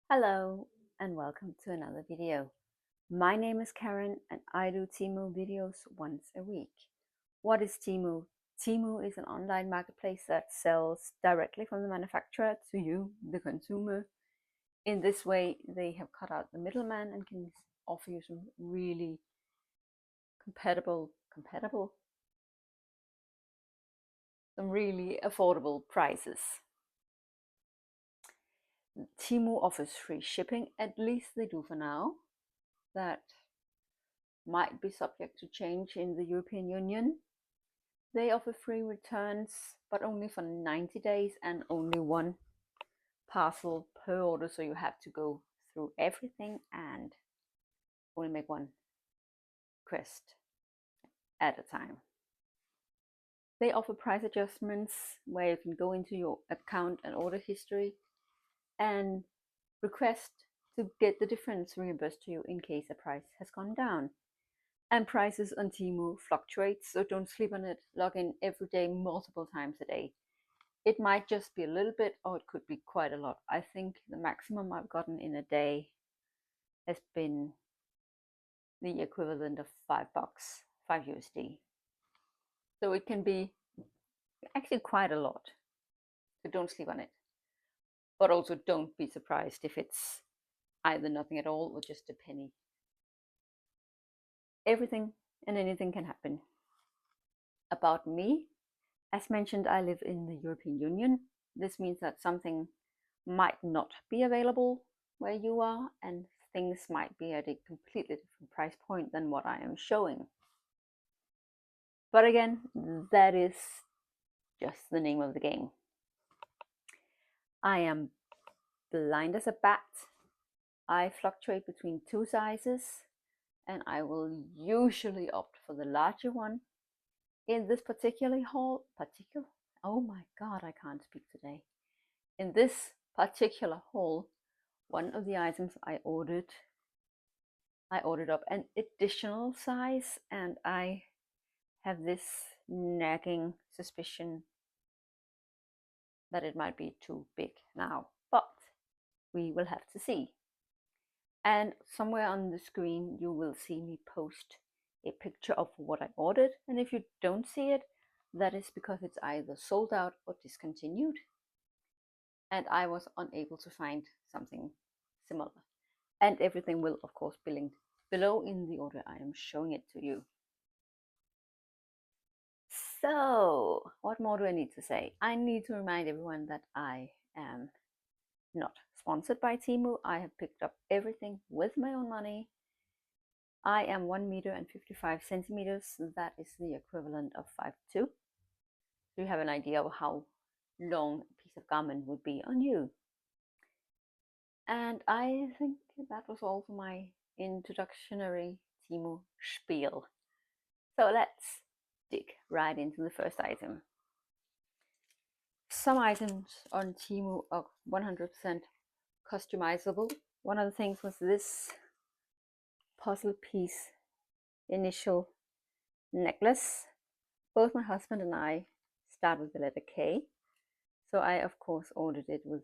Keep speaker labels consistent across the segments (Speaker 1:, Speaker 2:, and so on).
Speaker 1: Hello and welcome to another video. My name is Karen and I do temu videos once a week. What is temu? Temu is an online marketplace that sells directly from the manufacturer to you, the consumer. In this way, they have cut out the middleman and can offer you some really some really affordable prices. Temu offers free shipping, at least they do for now. That might be subject to change in the European Union. They offer free returns, but only for 90 days and only one parcel per order, so you have to go through everything and only make one request at a time. They offer price adjustments where you can go into your account and order history and request to get the difference reimbursed to you in case the price has gone down. And prices on Temu fluctuate, so don't sleep on it. Log in every day, multiple times a day. It might just be a little bit, or it could be quite a lot. I think the maximum I've gotten in a day has been the equivalent of $5, 5 USD. So it can be actually quite a lot. So don't sleep on it. But also don't be surprised if it's either nothing at all or just a penny. Everything and anything can happen. About me, as mentioned, I live in the European Union. This means that something might not be available where you are, and things might be at a completely different price point than what I am showing. But again, that is just the name of the game. I am blind as a bat. I fluctuate between two sizes, and I will usually opt for the larger one. In this particular haul, oh my god, I can't speak today. In this particular haul, one of the items I ordered up an additional size, and I have this nagging suspicion that it might be too big now, but we will have to see. And somewhere on the screen you will see me post a picture of what I ordered, and if you don't see it, that is because it's either sold out or discontinued, and I was unable to find something similar. And everything will of course be linked below in the order I am showing it to you. So, what more do I need to say? I need to remind everyone that I am not sponsored by Temu. I have picked up everything with my own money. I am 1 meter and 55 centimeters. That is the equivalent of 5'2". So you have an idea of how long a piece of garment would be on you. And I think that was all for my introductory Temu spiel. So let's dig right into the first item. Some items on Temu are 100% customizable. One of the things was this puzzle piece initial necklace. Both my husband and I start with the letter K, so I of course ordered it with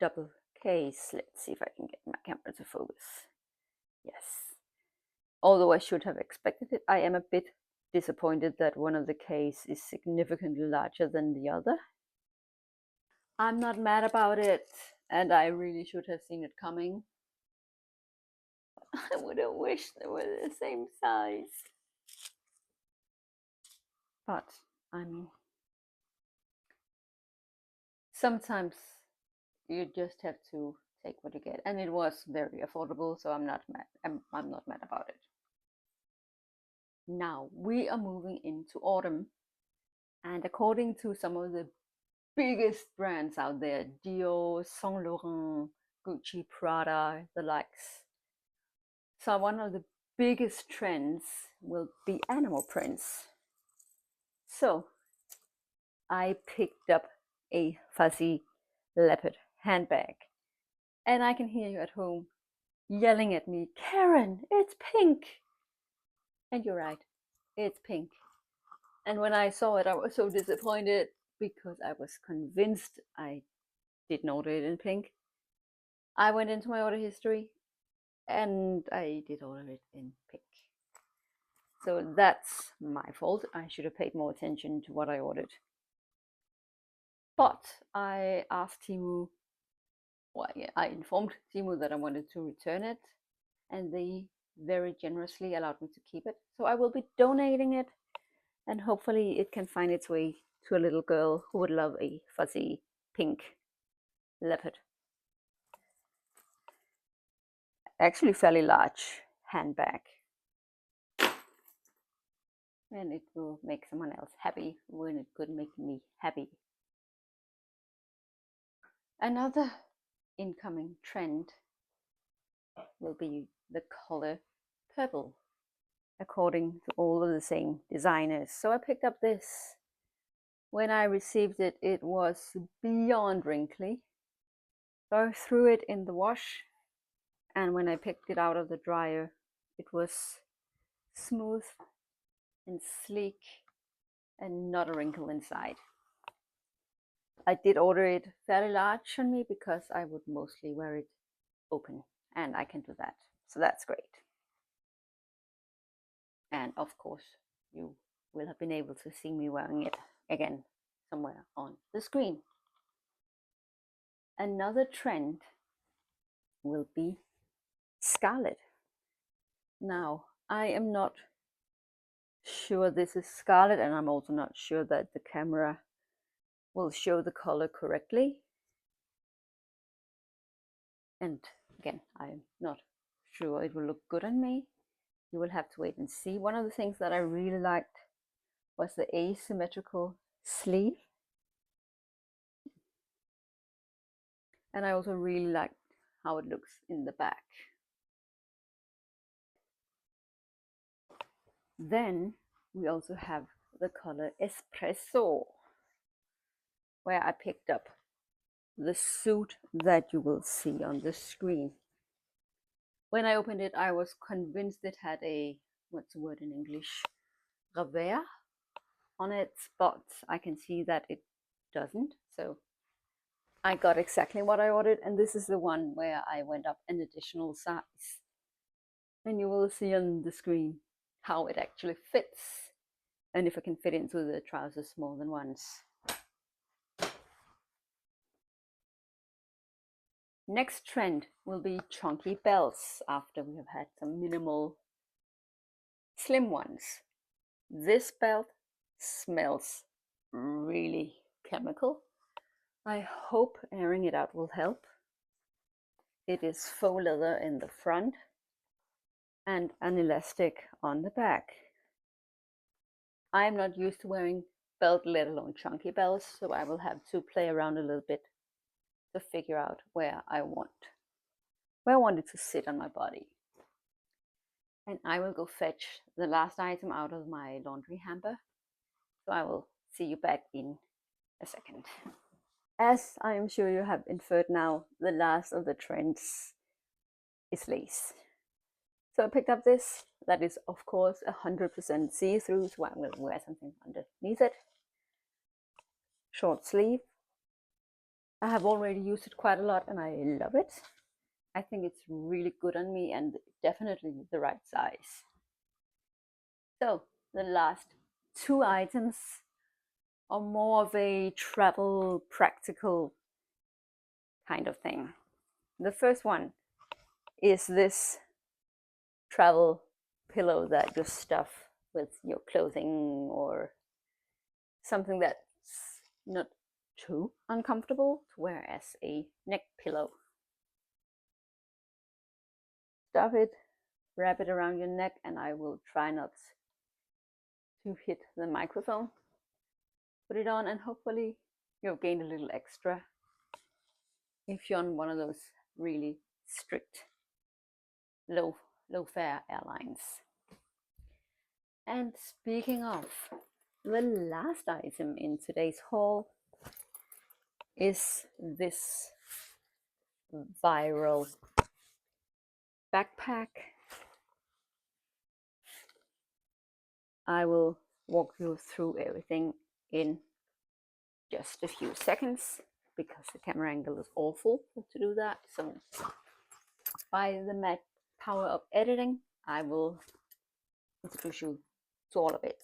Speaker 1: double K's. Let's see if I can get my camera to focus. Yes. Although I should have expected it, I am a bit disappointed that one of the K's is significantly larger than the other. I'm not mad about it, and I really should have seen it coming. I would have wished they were the same size. But, I mean, sometimes you just have to take what you get. And it was very affordable, so I'm not mad. I'm not mad about it. Now, we are moving into autumn. And according to some of the biggest brands out there, Dior, Saint Laurent, Gucci, Prada, the likes. So one of the biggest trends will be animal prints. So I picked up a fuzzy leopard handbag, and I can hear you at home yelling at me, Karen, it's pink. And you're right, it's pink. And when I saw it, I was so disappointed because I was convinced I didn't order it in pink. I went into my order history and I did order it in pink. So that's my fault. I should have paid more attention to what I ordered. But I asked Temu, well, yeah, I informed Temu that I wanted to return it, and they very generously allowed me to keep it. So I will be donating it, and hopefully it can find its way to a little girl who would love a fuzzy pink leopard. Actually fairly large handbag. And it will make someone else happy when it could make me happy. Another incoming trend will be the color purple, according to all of the same designers. So I picked up this. When I received it, it was beyond wrinkly. So I threw it in the wash, and when I picked it out of the dryer, it was smooth and sleek and not a wrinkle inside. I did order it fairly large on me because I would mostly wear it open, and I can do that. So that's great. And of course, you will have been able to see me wearing it again somewhere on the screen. Another trend will be scarlet. Now, I am not sure this is scarlet, and I'm also not sure that the camera will show the color correctly. And again, I'm not sure it will look good on me. You will have to wait and see. One of the things that I really liked was the asymmetrical sleeve. And I also really liked how it looks in the back. Then we also have the color espresso, where I picked up the suit that you will see on the screen. When I opened it, I was convinced it had a, what's the word in English, revers on it, but I can see that it doesn't. So I got exactly what I ordered, and this is the one where I went up an additional size. And you will see on the screen how it actually fits, and if I can fit into the trousers more than once. Next trend will be chunky belts after we have had some minimal slim ones. This belt smells really chemical. I hope airing it out will help. It is faux leather in the front and an elastic on the back. I'm not used to wearing belt, let alone chunky belts, so I will have to play around a little bit to figure out where I want it to sit on my body. And I will go fetch the last item out of my laundry hamper. So I will see you back in a second. As I am sure you have inferred now, the last of the trends is lace. So I picked up this. That is, of course, 100% see-through, so I'm going to wear something underneath it. Short sleeve. I have already used it quite a lot and I love it. I think it's really good on me and definitely the right size. So the last two items are more of a travel practical kind of thing. The first one is this travel pillow that you stuff with your clothing or something that's not too uncomfortable to wear as a neck pillow. Stuff it, wrap it around your neck, and I will try not to hit the microphone. Put it on and hopefully you've gained a little extra if you're on one of those really strict low fare airlines. And speaking of, the last item in today's haul is this viral backpack. I will walk you through everything in just a few seconds. because the camera angle is awful to do that. So by the power of editing, I will introduce you to all of it.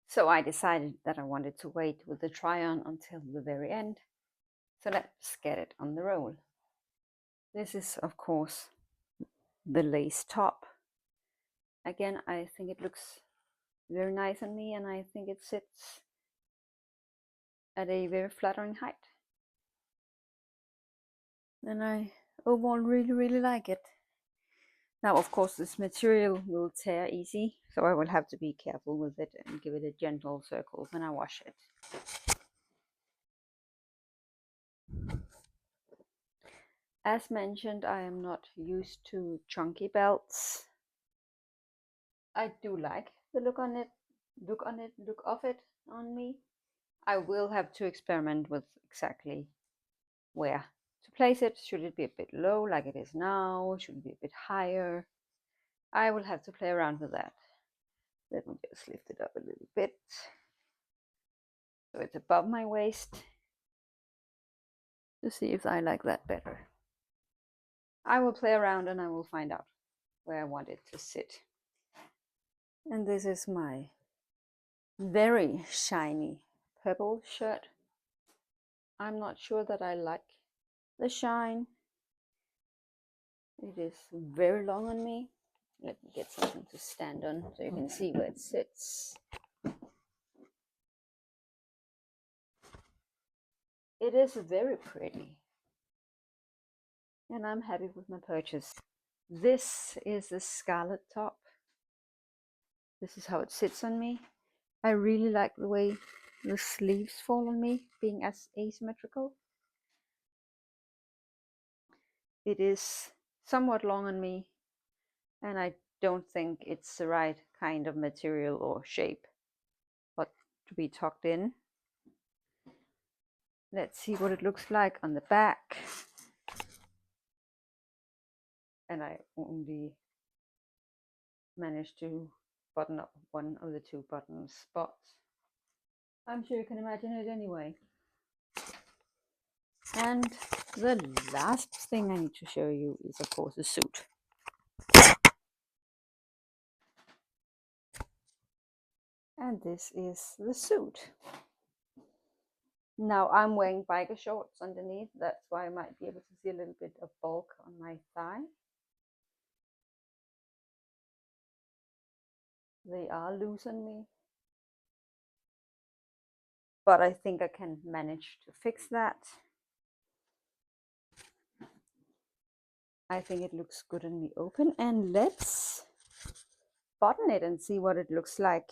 Speaker 1: So I decided that I wanted to wait with the try-on until the very end. So let's get it on the roll. This is, of course, the lace top. Again, I think it looks very nice on me, and I think it sits at a very flattering height. And I overall really like it. Now, of course, this material will tear easy, so I will have to be careful with it and give it a gentle circle when I wash it. As mentioned, I am not used to chunky belts. I do like the look of it on me. I will have to experiment with exactly where to place it. Should it be a bit low like it is now? Should it be a bit higher? I will have to play around with that. Let me just lift it up a little bit so it's above my waist to see if I like that better. I will play around and I will find out where I want it to sit. And this is my very shiny purple shirt. I'm not sure that I like the shine. It is very long on me. Let me get something to stand on so you can see where it sits. It is very pretty, and I'm happy with my purchase. This is the scarlet top. This is how it sits on me. I really like the way the sleeves fall on me, being as asymmetrical. It is somewhat long on me, and I don't think it's the right kind of material or shape but to be tucked in. Let's see what it looks like on the back. And I only managed to button up one of the two button spots. I'm sure you can imagine it anyway. And the last thing I need to show you is, of course, the suit. And this is the suit. Now I'm wearing biker shorts underneath, that's why I might be able to see a little bit of bulk on my thigh. They are loose on me, but I think I can manage to fix that. I think it looks good on me open, and let's button it and see what it looks like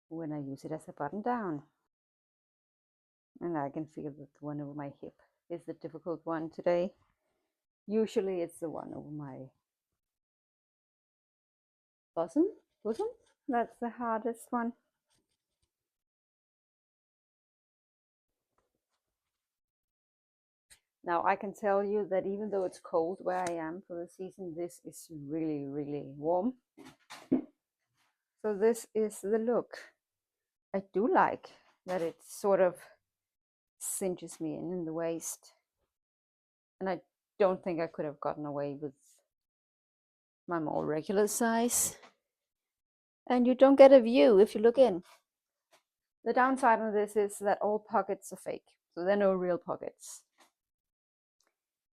Speaker 1: when I use it as a button down. And I can feel that the one over my hip is the difficult one today. Usually it's the one over my bosom. That's the hardest one. Now I can tell you that even though it's cold where I am for the season, this is really warm. So this is the look. I do like that it sort of cinches me in the waist. And I don't think I could have gotten away with my more regular size. And you don't get a view if you look in. The downside of this is that all pockets are fake, so there are no real pockets.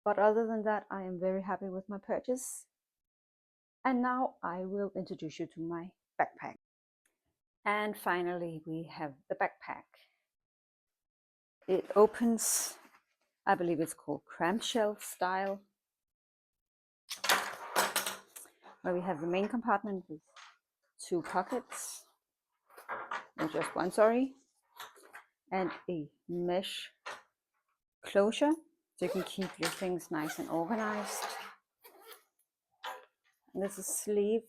Speaker 1: But other than that, I am very happy with my purchase. And now I will introduce you to my backpack. And finally, we have the backpack. It opens, I believe it's called clamshell style, where we have the main compartment with two pockets, or just one, sorry, and a mesh closure so you can keep your things nice and organized. And there's a sleeve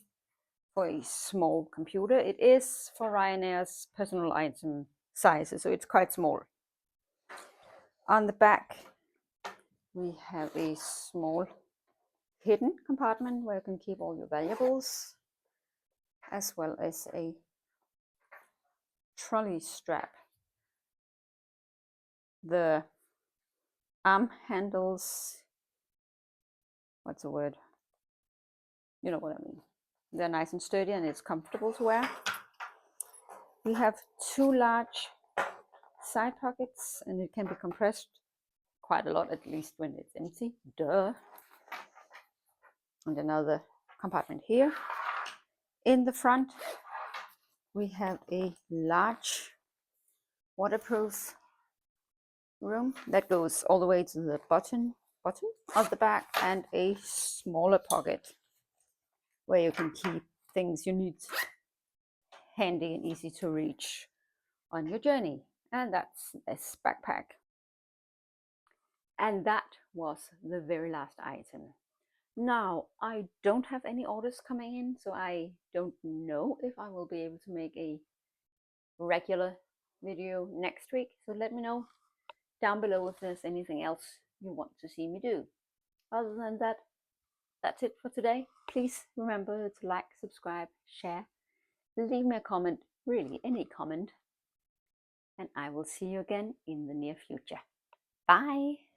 Speaker 1: for a small computer. It is for Ryanair's personal item sizes, so it's quite small. On the back, we have a small hidden compartment where you can keep all your valuables, as well as a trolley strap. The arm handles, what's the word? You know what I mean. They're nice and sturdy and it's comfortable to wear. We have 2 large side pockets and it can be compressed quite a lot, at least when it's empty. Duh. And another compartment here. In the front, we have a large waterproof room that goes all the way to the bottom of the bag, and a smaller pocket where you can keep things you need handy and easy to reach on your journey. And that's this backpack. And that was the very last item. Now, I don't have any orders coming in, so I don't know if I will be able to make a regular video next week. So let me know down below if there's anything else you want to see me do. Other than that, that's it for today. Please remember to like, subscribe, share, leave me a comment, really any comment, and I will see you again in the near future. Bye!